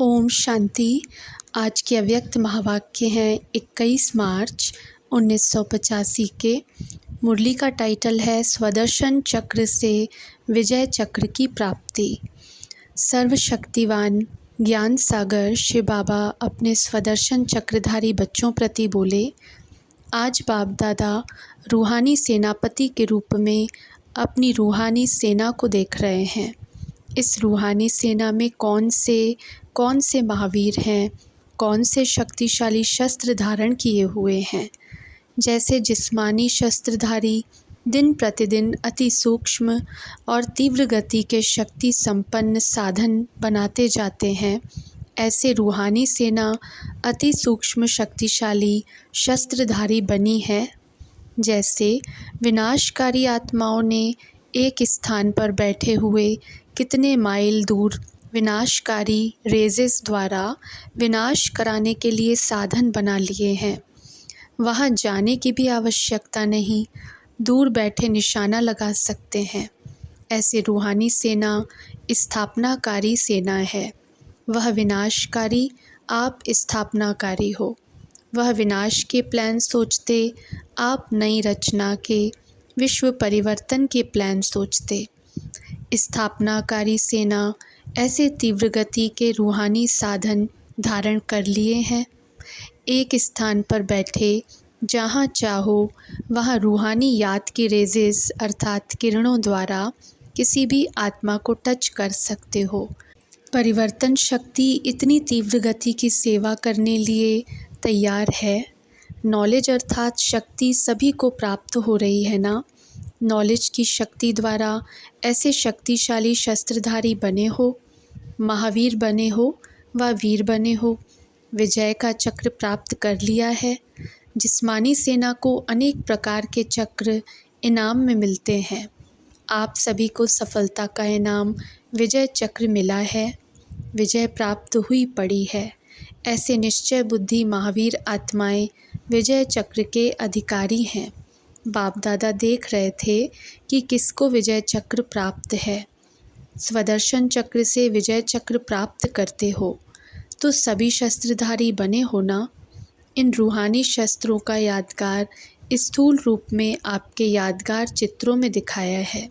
ओम शांति। आज के अव्यक्त महावाक्य हैं 21 मार्च 1985 के। मुरली का टाइटल है स्वदर्शन चक्र से विजय चक्र की प्राप्ति। सर्वशक्तिवान ज्ञान सागर शिव बाबा अपने स्वदर्शन चक्रधारी बच्चों प्रति बोले, आज बाप दादा रूहानी सेनापति के रूप में अपनी रूहानी सेना को देख रहे हैं। इस रूहानी सेना में कौन से महावीर हैं, कौन से शक्तिशाली शस्त्र धारण किए हुए हैं। जैसे जिस्मानी शस्त्रधारी दिन प्रतिदिन अति सूक्ष्म और तीव्र गति के शक्ति संपन्न साधन बनाते जाते हैं, ऐसे रूहानी सेना अति सूक्ष्म शक्तिशाली शस्त्रधारी बनी है। जैसे विनाशकारी आत्माओं ने एक स्थान पर बैठे हुए कितने माइल दूर विनाशकारी रेजेस द्वारा विनाश कराने के लिए साधन बना लिए हैं। वहाँ जाने की भी आवश्यकता नहीं, दूर बैठे निशाना लगा सकते हैं। ऐसे रूहानी सेना स्थापनाकारी सेना है। वह विनाशकारी, आप स्थापनाकारी हो। वह विनाश के प्लान सोचते, आप नई रचना के विश्व परिवर्तन के प्लान सोचते। स्थापनाकारी सेना ऐसे तीव्र गति के रूहानी साधन धारण कर लिए हैं। एक स्थान पर बैठे जहाँ चाहो वहाँ रूहानी याद की रेजेस अर्थात किरणों द्वारा किसी भी आत्मा को टच कर सकते हो। परिवर्तन शक्ति इतनी तीव्र गति की सेवा करने लिए तैयार है। नॉलेज अर्थात शक्ति सभी को प्राप्त हो रही है ना। नॉलेज की शक्ति द्वारा ऐसे शक्तिशाली शस्त्रधारी बने हो, महावीर बने हो व वीर बने हो। विजय का चक्र प्राप्त कर लिया है। जिस्मानी सेना को अनेक प्रकार के चक्र इनाम में मिलते हैं। आप सभी को सफलता का इनाम विजय चक्र मिला है। विजय प्राप्त हुई पड़ी है। ऐसे निश्चय बुद्धि महावीर आत्माएं विजय चक्र के अधिकारी हैं। बाप दादा देख रहे थे कि किसको विजय चक्र प्राप्त है। स्वदर्शन चक्र से विजय चक्र प्राप्त करते हो तो सभी शस्त्रधारी बने हो ना। इन रूहानी शस्त्रों का यादगार स्थूल रूप में आपके यादगार चित्रों में दिखाया है।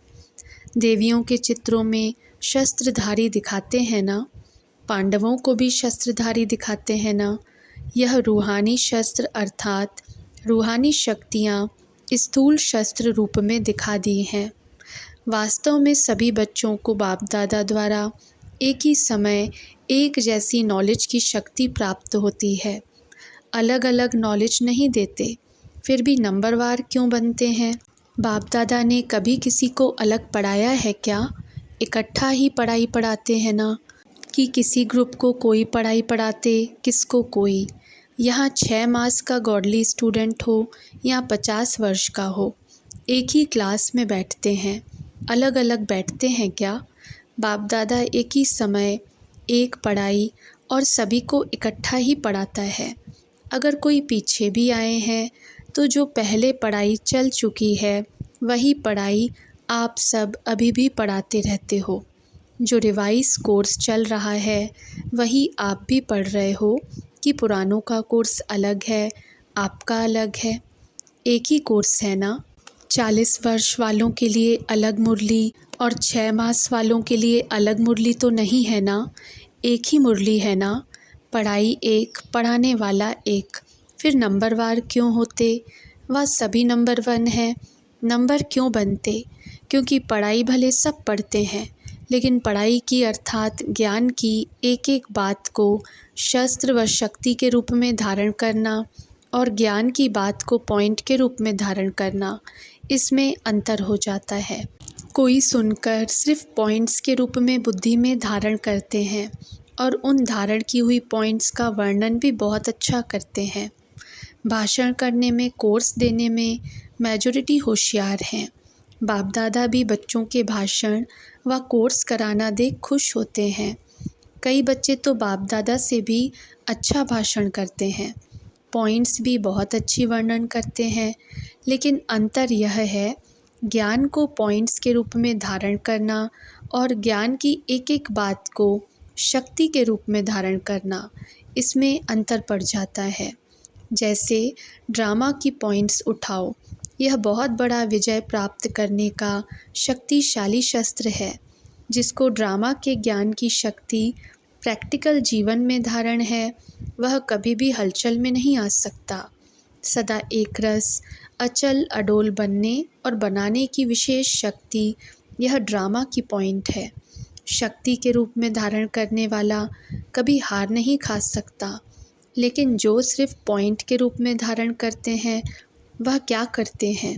देवियों के चित्रों में शस्त्रधारी दिखाते हैं ना। पांडवों को भी शस्त्रधारी दिखाते हैं ना। यह रूहानी शस्त्र अर्थात रूहानी शक्तियाँ स्थूल शस्त्र रूप में दिखा दी हैं। वास्तव में सभी बच्चों को बाप दादा द्वारा एक ही समय एक जैसी नॉलेज की शक्ति प्राप्त होती है। अलग अलग नॉलेज नहीं देते, फिर भी नंबरवार क्यों बनते हैं। बाप दादा ने कभी किसी को अलग पढ़ाया है क्या? इकट्ठा ही पढ़ाई पढ़ाते हैं ना, कि किसी ग्रुप को कोई पढ़ाई पढ़ाते, किसको कोई। यहाँ 6 मास का गॉडली स्टूडेंट हो या 50 वर्ष का हो, एक ही क्लास में बैठते हैं, अलग अलग बैठते हैं क्या? बाप दादा एक ही समय एक पढ़ाई और सभी को इकट्ठा ही पढ़ाता है। अगर कोई पीछे भी आए हैं तो जो पहले पढ़ाई चल चुकी है वही पढ़ाई आप सब अभी भी पढ़ाते रहते हो। जो रिवाइज कोर्स चल रहा है वही आप भी पढ़ रहे हो कि पुरानों का कोर्स अलग है, आपका अलग है। एक ही कोर्स है ना। 40 वर्ष वालों के लिए अलग मुरली और 6 मास वालों के लिए अलग मुरली तो नहीं है ना। एक ही मुरली है ना। पढ़ाई एक, पढ़ाने वाला एक, फिर नंबरवार क्यों होते? वह सभी नंबर 1 है। नंबर क्यों बनते? क्योंकि पढ़ाई भले सब पढ़ते हैं, लेकिन पढ़ाई की अर्थात ज्ञान की एक एक बात को शस्त्र व शक्ति के रूप में धारण करना और ज्ञान की बात को पॉइंट के रूप में धारण करना, इसमें अंतर हो जाता है। कोई सुनकर सिर्फ पॉइंट्स के रूप में बुद्धि में धारण करते हैं और उन धारण की हुई पॉइंट्स का वर्णन भी बहुत अच्छा करते हैं। भाषण करने में, कोर्स देने में मेजॉरिटी होशियार हैं। बाप दादा भी बच्चों के भाषण व कोर्स कराना देख खुश होते हैं। कई बच्चे तो बाप दादा से भी अच्छा भाषण करते हैं, पॉइंट्स भी बहुत अच्छी वर्णन करते हैं। लेकिन अंतर यह है, ज्ञान को पॉइंट्स के रूप में धारण करना और ज्ञान की एक एक बात को शक्ति के रूप में धारण करना, इसमें अंतर पड़ जाता है। जैसे ड्रामा की पॉइंट्स उठाओ, यह बहुत बड़ा विजय प्राप्त करने का शक्तिशाली शस्त्र है। जिसको ड्रामा के ज्ञान की शक्ति प्रैक्टिकल जीवन में धारण है, वह कभी भी हलचल में नहीं आ सकता। सदा एक रस, अचल अडोल बनने और बनाने की विशेष शक्ति, यह ड्रामा की पॉइंट है। शक्ति के रूप में धारण करने वाला कभी हार नहीं खा सकता। लेकिन जो सिर्फ पॉइंट के रूप में धारण करते हैं, वह क्या करते हैं?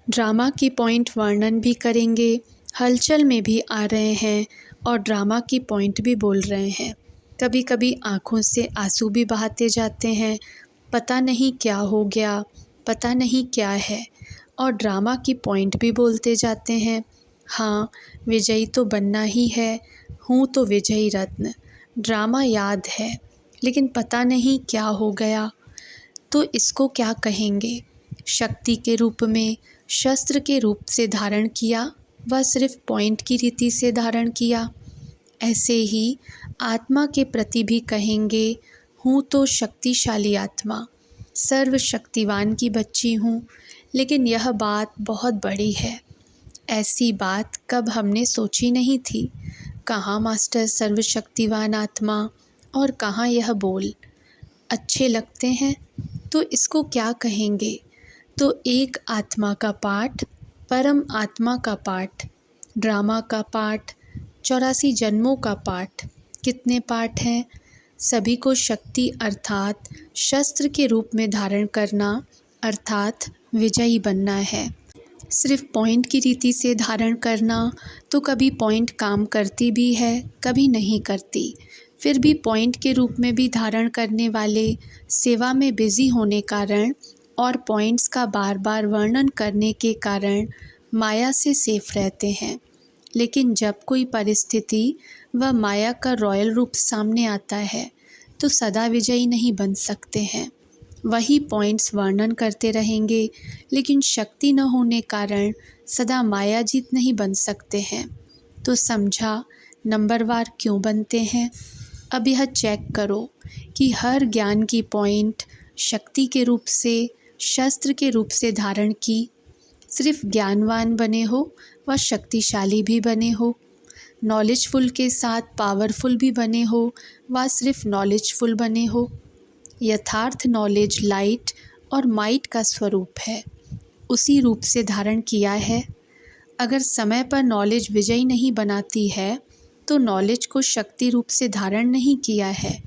ड्रामा की पॉइंट वर्णन भी करेंगे, हलचल में भी आ रहे हैं और ड्रामा की पॉइंट भी बोल रहे हैं। कभी कभी आँखों से आंसू भी बहाते जाते हैं, पता नहीं क्या हो गया, पता नहीं क्या है, और ड्रामा की पॉइंट भी बोलते जाते हैं। हाँ, विजयी तो बनना ही है, हूँ तो विजयी रत्न। ड्रामा याद है, लेकिन पता नहीं क्या हो गया। तो इसको क्या कहेंगे? शक्ति के रूप में, शस्त्र के रूप से धारण किया, वह सिर्फ पॉइंट की रीति से धारण किया। ऐसे ही आत्मा के प्रति भी कहेंगे, हूँ तो शक्तिशाली आत्मा, सर्वशक्तिवान की बच्ची हूँ, लेकिन यह बात बहुत बड़ी है। ऐसी बात कब हमने सोची नहीं थी। कहाँ मास्टर सर्वशक्तिवान आत्मा और कहाँ यह बोल। अच्छे लगते हैं तो इसको क्या कहेंगे? तो एक आत्मा का पाठ, परम आत्मा का पाठ, ड्रामा का पाठ, 84 जन्मों का पाठ। कितने पाठ हैं? सभी को शक्ति अर्थात शस्त्र के रूप में धारण करना, अर्थात विजयी बनना है। सिर्फ पॉइंट की रीति से धारण करना तो कभी पॉइंट काम करती भी है, कभी नहीं करती। फिर भी पॉइंट के रूप में भी धारण करने वाले सेवा में बिज़ी होने कारण और पॉइंट्स का बार बार वर्णन करने के कारण माया से सेफ रहते हैं। लेकिन जब कोई परिस्थिति व माया का रॉयल रूप सामने आता है तो सदा विजयी नहीं बन सकते हैं। वही पॉइंट्स वर्णन करते रहेंगे, लेकिन शक्ति न होने कारण सदा मायाजीत नहीं बन सकते हैं। तो समझा नंबरवार क्यों बनते हैं? अब यह चेक करो कि हर ज्ञान की पॉइंट शक्ति के रूप से, शस्त्र के रूप से धारण की। सिर्फ ज्ञानवान बने हो व शक्तिशाली भी बने हो, नॉलेजफुल के साथ पावरफुल भी बने हो व सिर्फ नॉलेजफुल बने हो। यथार्थ नॉलेज लाइट और माइट का स्वरूप है, उसी रूप से धारण किया है। अगर समय पर नॉलेज विजयी नहीं बनाती है तो नॉलेज को शक्ति रूप से धारण नहीं किया है।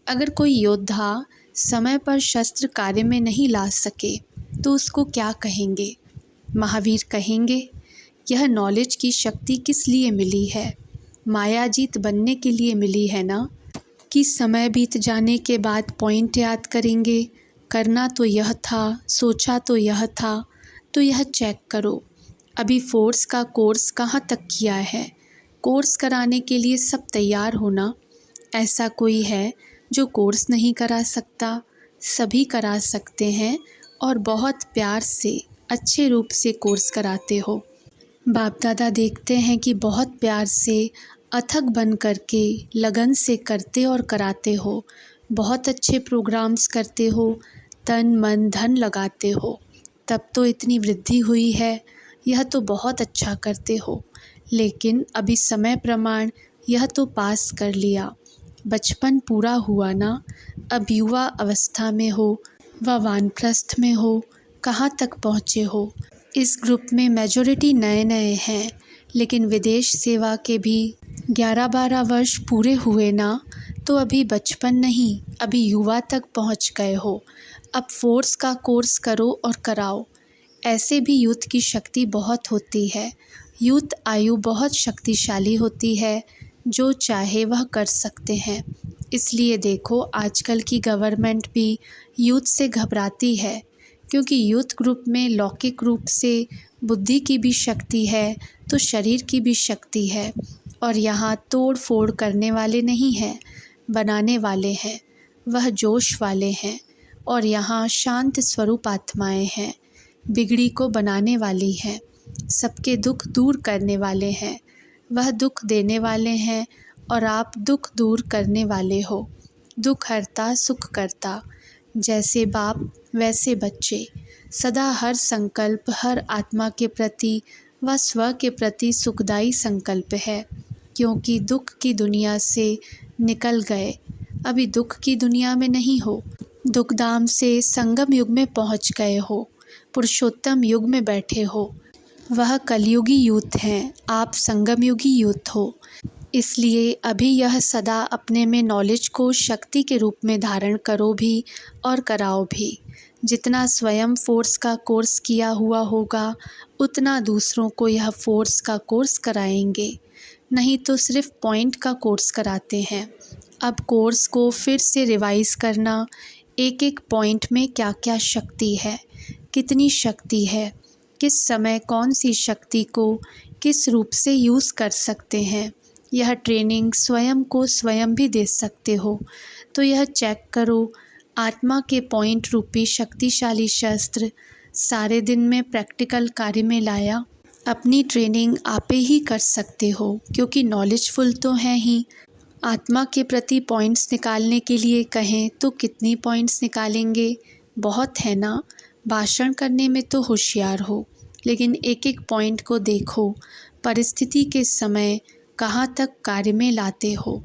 अगर कोई योद्धा समय पर शस्त्र कार्य में नहीं ला सके तो उसको क्या कहेंगे? महावीर कहेंगे, यह नॉलेज की शक्ति किस लिए मिली है? मायाजीत बनने के लिए मिली है ना। कि समय बीत जाने के बाद पॉइंट याद करेंगे, करना तो यह था, सोचा तो यह था। तो यह चेक करो, अभी फोर्स का कोर्स कहाँ तक किया है? कोर्स कराने के लिए सब तैयार होना। ऐसा कोई है जो कोर्स नहीं करा सकता? सभी करा सकते हैं और बहुत प्यार से, अच्छे रूप से कोर्स कराते हो। बाप दादा देखते हैं कि बहुत प्यार से, अथक बन करके, लगन से करते और कराते हो। बहुत अच्छे प्रोग्राम्स करते हो, तन मन धन लगाते हो, तब तो इतनी वृद्धि हुई है। यह तो बहुत अच्छा करते हो, लेकिन अभी समय प्रमाण यह तो पास कर लिया, बचपन पूरा हुआ ना। अब युवा अवस्था में हो व वानप्रस्थ में हो, कहाँ तक पहुँचे हो? इस ग्रुप में मेजॉरिटी नए नए हैं, लेकिन विदेश सेवा के भी 11-12 वर्ष पूरे हुए ना। तो अभी बचपन नहीं, अभी युवा तक पहुँच गए हो। अब फोर्स का कोर्स करो और कराओ। ऐसे भी यूथ की शक्ति बहुत होती है। यूथ आयु बहुत शक्तिशाली होती है, जो चाहे वह कर सकते हैं। इसलिए देखो आजकल की गवर्नमेंट भी यूथ से घबराती है, क्योंकि यूथ ग्रुप में लौकिक रूप से बुद्धि की भी शक्ति है तो शरीर की भी शक्ति है। और यहाँ तोड़ फोड़ करने वाले नहीं हैं, बनाने वाले हैं, वह जोश वाले हैं। और यहाँ शांत स्वरूप आत्माएं हैं, बिगड़ी को बनाने वाली हैं, सबके दुख दूर करने वाले हैं, वह दुख देने वाले हैं और आप दुख दूर करने वाले हो। दुख हरता सुख करता। जैसे बाप वैसे बच्चे। सदा हर संकल्प हर आत्मा के प्रति व स्व के प्रति सुखदायी संकल्प है, क्योंकि दुख की दुनिया से निकल गए, अभी दुख की दुनिया में नहीं हो। दुखधाम से संगम युग में पहुंच गए हो, पुरुषोत्तम युग में बैठे हो। वह कलयुगी यूथ हैं, आप संगम युगी यूथ हो। इसलिए अभी यह सदा अपने में नॉलेज को शक्ति के रूप में धारण करो भी और कराओ भी। जितना स्वयं फोर्स का कोर्स किया हुआ होगा, उतना दूसरों को यह फोर्स का कोर्स कराएंगे। नहीं तो सिर्फ पॉइंट का कोर्स कराते हैं। अब कोर्स को फिर से रिवाइज करना, एक एक पॉइंट में क्या क्या शक्ति है, कितनी शक्ति है, किस समय कौन सी शक्ति को किस रूप से यूज़ कर सकते हैं, यह ट्रेनिंग स्वयं को स्वयं भी दे सकते हो। तो यह चेक करो, आत्मा के पॉइंट रूपी शक्तिशाली शस्त्र सारे दिन में प्रैक्टिकल कार्य में लाया। अपनी ट्रेनिंग आपे ही कर सकते हो, क्योंकि नॉलेजफुल तो हैं ही। आत्मा के प्रति पॉइंट्स निकालने के लिए कहें तो कितनी पॉइंट्स निकालेंगे, बहुत है ना। भाषण करने में तो होशियार हो, लेकिन एक एक पॉइंट को देखो, परिस्थिति के समय कहाँ तक कार्य में लाते हो।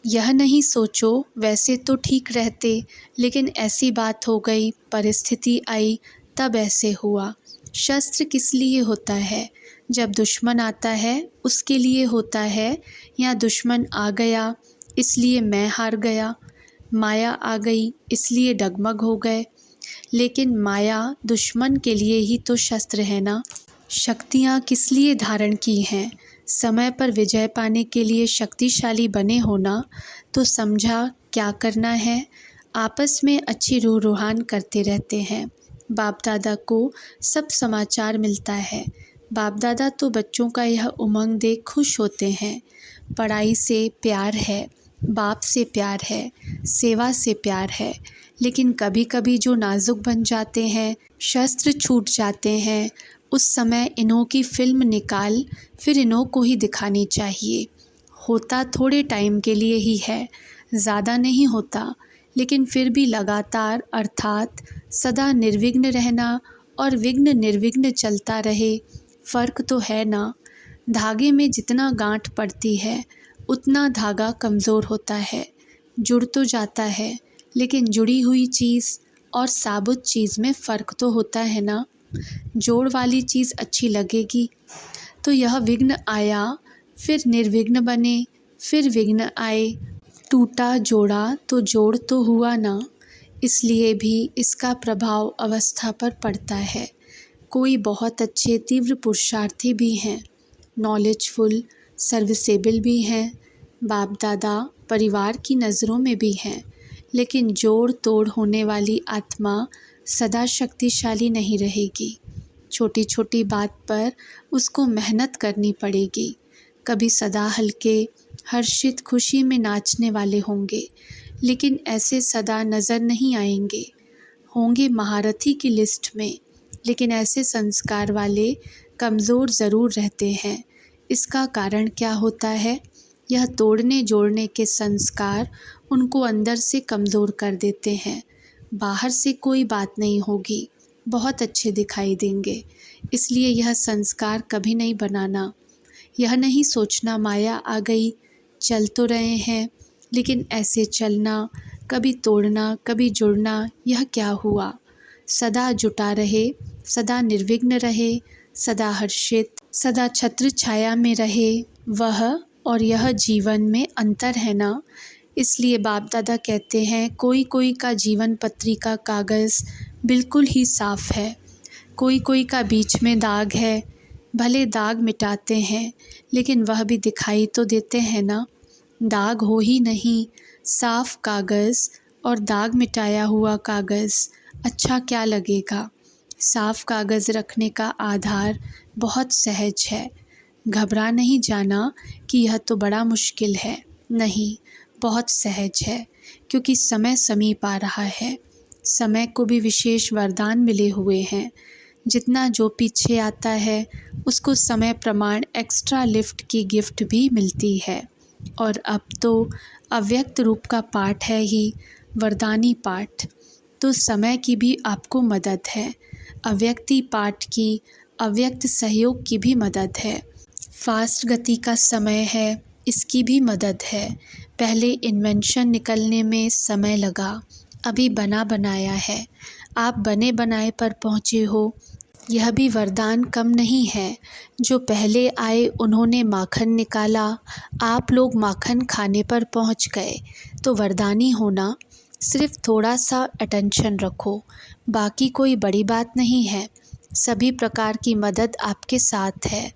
यह नहीं सोचो वैसे तो ठीक रहते, लेकिन ऐसी बात हो गई, परिस्थिति आई, तब ऐसे हुआ। शस्त्र किस लिए होता है? जब दुश्मन आता है उसके लिए होता है, या दुश्मन आ गया इसलिए मैं हार गया, माया आ गई इसलिए डगमग हो गए। लेकिन माया दुश्मन के लिए ही तो शस्त्र है ना। शक्तियाँ किस लिए धारण की हैं? समय पर विजय पाने के लिए शक्तिशाली बने होना। तो समझा क्या करना है। आपस में अच्छी रूह रुहान करते रहते हैं। बाप दादा को सब समाचार मिलता है। बाप दादा तो बच्चों का यह उमंग देख खुश होते हैं। पढ़ाई से प्यार है, बाप से प्यार है, सेवा से प्यार है। लेकिन कभी कभी जो नाजुक बन जाते हैं, शस्त्र छूट जाते हैं, उस समय इन्हों की फिल्म निकाल फिर इन्हों को ही दिखानी चाहिए। होता थोड़े टाइम के लिए ही है, ज़्यादा नहीं होता, लेकिन फिर भी लगातार अर्थात सदा निर्विघ्न रहना और विघ्न निर्विघ्न चलता रहे, फ़र्क तो है ना। धागे में जितना गांठ पड़ती है उतना धागा कमज़ोर होता है। जुड़ तो जाता है, लेकिन जुड़ी हुई चीज़ और साबुत चीज़ में फ़र्क तो होता है ना। जोड़ वाली चीज़ अच्छी लगेगी। तो यह विघ्न आया, फिर निर्विघ्न बने, फिर विघ्न आए, टूटा जोड़ा तो जोड़ तो हुआ ना। इसलिए भी इसका प्रभाव अवस्था पर पड़ता है। कोई बहुत अच्छे तीव्र पुरुषार्थी भी हैं, नॉलेजफुल सर्विसेबल भी हैं, बाप दादा परिवार की नज़रों में भी हैं, लेकिन जोड़ तोड़ होने वाली आत्मा सदा शक्तिशाली नहीं रहेगी। छोटी छोटी बात पर उसको मेहनत करनी पड़ेगी। कभी सदा हल्के हर्षित खुशी में नाचने वाले होंगे, लेकिन ऐसे सदा नज़र नहीं आएंगे। होंगे महारथी की लिस्ट में, लेकिन ऐसे संस्कार वाले कमज़ोर ज़रूर रहते हैं। इसका कारण क्या होता है? यह तोड़ने जोड़ने के संस्कार उनको अंदर से कमज़ोर कर देते हैं। बाहर से कोई बात नहीं होगी, बहुत अच्छे दिखाई देंगे। इसलिए यह संस्कार कभी नहीं बनाना। यह नहीं सोचना माया आ गई, चल तो रहे हैं, लेकिन ऐसे चलना, कभी तोड़ना कभी जुड़ना, यह क्या हुआ। सदा जुटा रहे, सदा निर्विघ्न रहे, सदा हर्षित, सदा छत्र छाया में रहे, वह और यह जीवन में अंतर है ना। इसलिए बाप दादा कहते हैं, कोई कोई का जीवन पत्री का कागज़ बिल्कुल ही साफ़ है, कोई कोई का बीच में दाग है। भले दाग मिटाते हैं, लेकिन वह भी दिखाई तो देते हैं ना। दाग हो ही नहीं, साफ़ कागज़ और दाग मिटाया हुआ कागज़ अच्छा क्या लगेगा। साफ़ कागज़ रखने का आधार बहुत सहज है। घबरा नहीं जाना कि यह तो बड़ा मुश्किल है, नहीं, बहुत सहज है, क्योंकि समय समीप आ रहा है। समय को भी विशेष वरदान मिले हुए हैं। जितना जो पीछे आता है उसको समय प्रमाण एक्स्ट्रा लिफ्ट की गिफ्ट भी मिलती है। और अब तो अव्यक्त रूप का पाठ है ही वरदानी पाठ, तो समय की भी आपको मदद है। अव्यक्ति पाठ की अव्यक्त सहयोग की भी मदद है। फास्ट गति का समय है, इसकी भी मदद है। पहले इन्वेंशन निकलने में समय लगा, अभी बना बनाया है, आप बने बनाए पर पहुँचे हो। यह भी वरदान कम नहीं है। जो पहले आए उन्होंने माखन निकाला, आप लोग माखन खाने पर पहुँच गए। तो वरदानी होना सिर्फ थोड़ा सा अटेंशन रखो, बाकी कोई बड़ी बात नहीं है। सभी प्रकार की मदद आपके साथ है।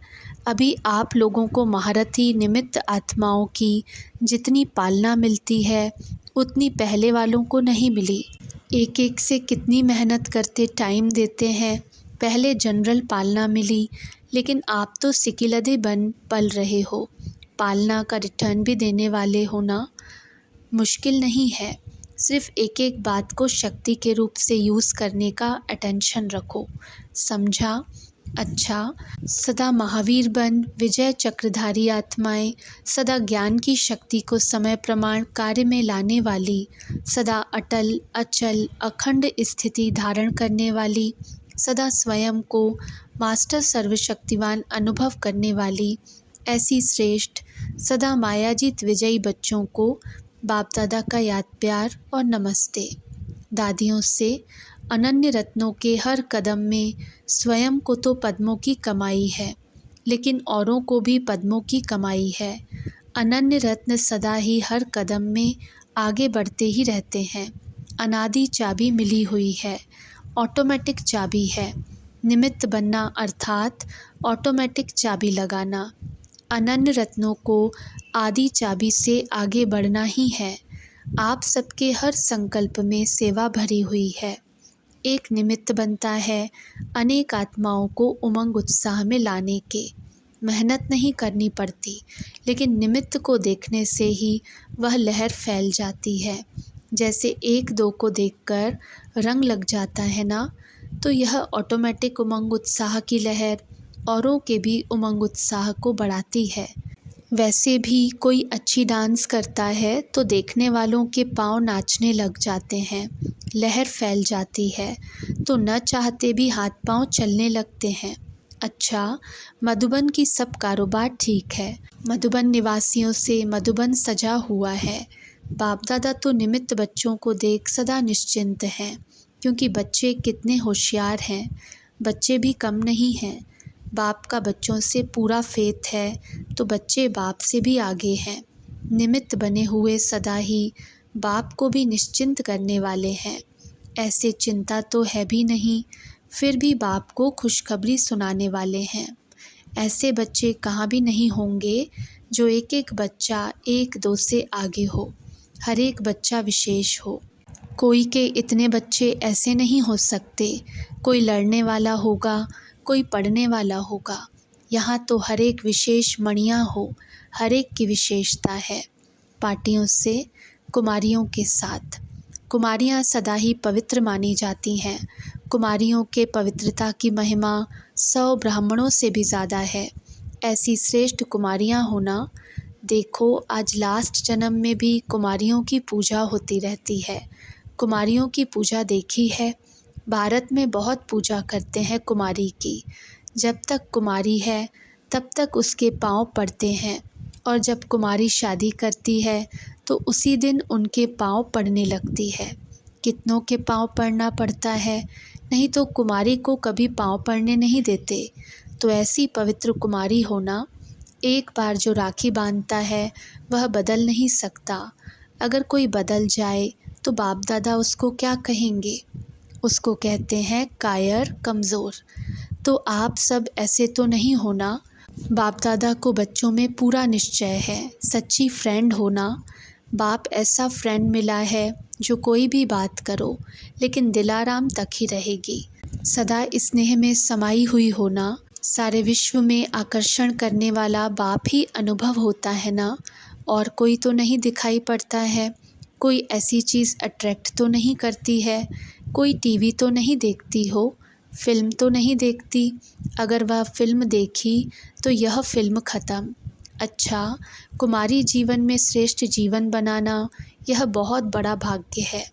अभी आप लोगों को महारथी निमित्त आत्माओं की जितनी पालना मिलती है उतनी पहले वालों को नहीं मिली। एक एक से कितनी मेहनत करते टाइम देते हैं। पहले जनरल पालना मिली, लेकिन आप तो सिकिलदे बन पल रहे हो। पालना का रिटर्न भी देने वाले होना मुश्किल नहीं है। सिर्फ एक एक बात को शक्ति के रूप से यूज़ करने का अटेंशन रखो। समझा? अच्छा, सदा महावीर बन विजय चक्रधारी आत्माएं, सदा ज्ञान की शक्ति को समय प्रमाण कार्य में लाने वाली, सदा अटल अचल अखंड स्थिति धारण करने वाली, सदा स्वयं को मास्टर सर्वशक्तिवान अनुभव करने वाली, ऐसी श्रेष्ठ सदा मायाजीत विजयी बच्चों को बाप दादा का याद प्यार और नमस्ते। दादियों से अनन्य रत्नों के हर कदम में स्वयं को तो पद्मों की कमाई है, लेकिन औरों को भी पद्मों की कमाई है। अनन्य रत्न सदा ही हर कदम में आगे बढ़ते ही रहते हैं। अनादि चाबी मिली हुई है, ऑटोमेटिक चाबी है। निमित्त बनना अर्थात ऑटोमेटिक चाबी लगाना। अनन्य रत्नों को आदि चाबी से आगे बढ़ना ही है। आप सबके हर संकल्प में सेवा भरी हुई है। एक निमित्त बनता है अनेक आत्माओं को उमंग उत्साह में लाने के। मेहनत नहीं करनी पड़ती, लेकिन निमित्त को देखने से ही वह लहर फैल जाती है। जैसे एक दो को देखकर रंग लग जाता है ना, तो यह ऑटोमेटिक उमंग उत्साह की लहर औरों के भी उमंग उत्साह को बढ़ाती है। वैसे भी कोई अच्छी डांस करता है तो देखने वालों के पांव नाचने लग जाते हैं, लहर फैल जाती है, तो न चाहते भी हाथ पांव चलने लगते हैं। अच्छा, मधुबन की सब कारोबार ठीक है। मधुबन निवासियों से मधुबन सजा हुआ है। बाप दादा तो निमित्त बच्चों को देख सदा निश्चिंत हैं, क्योंकि बच्चे कितने होशियार हैं। बच्चे भी कम नहीं हैं। बाप का बच्चों से पूरा फेथ है, तो बच्चे बाप से भी आगे हैं। निमित्त बने हुए सदा ही बाप को भी निश्चिंत करने वाले हैं। ऐसे चिंता तो है भी नहीं, फिर भी बाप को खुशखबरी सुनाने वाले हैं। ऐसे बच्चे कहाँ भी नहीं होंगे जो एक एक बच्चा एक दो से आगे हो, हर एक बच्चा विशेष हो। कोई के इतने बच्चे ऐसे नहीं हो सकते। कोई लड़ने वाला होगा, कोई पढ़ने वाला होगा। यहाँ तो हर एक विशेष मणियाँ हो, हर एक की विशेषता है। पार्टियों से कुमारियों के साथ। कुमारियाँ सदा ही पवित्र मानी जाती हैं। कुमारियों के पवित्रता की महिमा 100 ब्राह्मणों से भी ज़्यादा है। ऐसी श्रेष्ठ कुमारियाँ होना। देखो, आज लास्ट जन्म में भी कुमारियों की पूजा होती रहती है। कुमारियों की पूजा देखी है। भारत में बहुत पूजा करते हैं कुमारी की। जब तक कुमारी है तब तक उसके पाँव पड़ते हैं, और जब कुमारी शादी करती है तो उसी दिन उनके पाँव पड़ने लगती है। कितनों के पाँव पड़ना पड़ता है, नहीं तो कुमारी को कभी पाँव पड़ने नहीं देते। तो ऐसी पवित्र कुमारी होना। एक बार जो राखी बांधता है वह बदल नहीं सकता। अगर कोई बदल जाए तो बाप दादा उसको क्या कहेंगे? उसको कहते हैं कायर, कमज़ोर। तो आप सब ऐसे तो नहीं होना। बाप दादा को बच्चों में पूरा निश्चय है सच्ची फ्रेंड होना। बाप ऐसा फ्रेंड मिला है जो कोई भी बात करो लेकिन दिलाराम तक ही रहेगी। सदा स्नेह में समाई हुई होना। सारे विश्व में आकर्षण करने वाला बाप ही अनुभव होता है ना, और कोई तो नहीं दिखाई पड़ता है। कोई ऐसी चीज़ अट्रैक्ट तो नहीं करती है। कोई टीवी तो नहीं देखती हो, फिल्म तो नहीं देखती। अगर वह फिल्म देखी तो यह फिल्म ख़त्म। अच्छा, कुमारी जीवन में श्रेष्ठ जीवन बनाना यह बहुत बड़ा भाग्य है।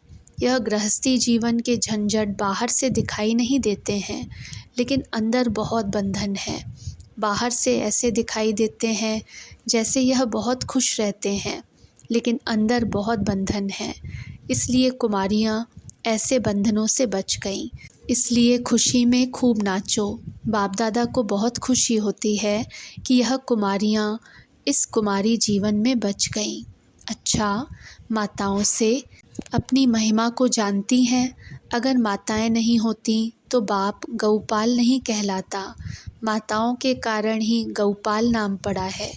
यह गृहस्थी जीवन के झंझट बाहर से दिखाई नहीं देते हैं, लेकिन अंदर बहुत बंधन है। बाहर से ऐसे दिखाई देते हैं जैसे यह बहुत खुश रहते हैं, लेकिन अंदर बहुत बंधन है। इसलिए कुमारियाँ ऐसे बंधनों से बच गईं। इसलिए खुशी में खूब नाचो। बाप दादा को बहुत खुशी होती है कि यह कुमारियाँ इस कुमारी जीवन में बच गईं। अच्छा, माताओं से अपनी महिमा को जानती हैं। अगर माताएं नहीं होती तो बाप गौपाल नहीं कहलाता। माताओं के कारण ही गौपाल नाम पड़ा है।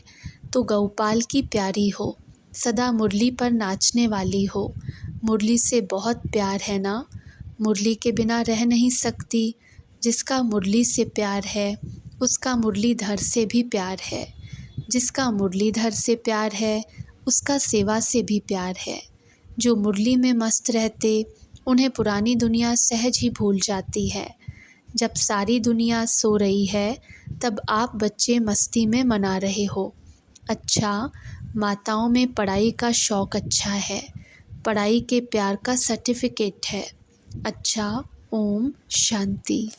तो गौपाल की प्यारी हो, सदा मुरली पर नाचने वाली हो। मुरली से बहुत प्यार है ना। मुरली के बिना रह नहीं सकती। जिसका मुरली से प्यार है उसका मुरलीधर से भी प्यार है। जिसका मुरलीधर से प्यार है उसका सेवा से भी प्यार है। जो मुरली में मस्त रहते उन्हें पुरानी दुनिया सहज ही भूल जाती है। जब सारी दुनिया सो रही है तब आप बच्चे मस्ती में मना रहे हो। अच्छा, माताओं में पढ़ाई का शौक़ अच्छा है। पढ़ाई के प्यार का सर्टिफिकेट है। अच्छा, ओम शांति।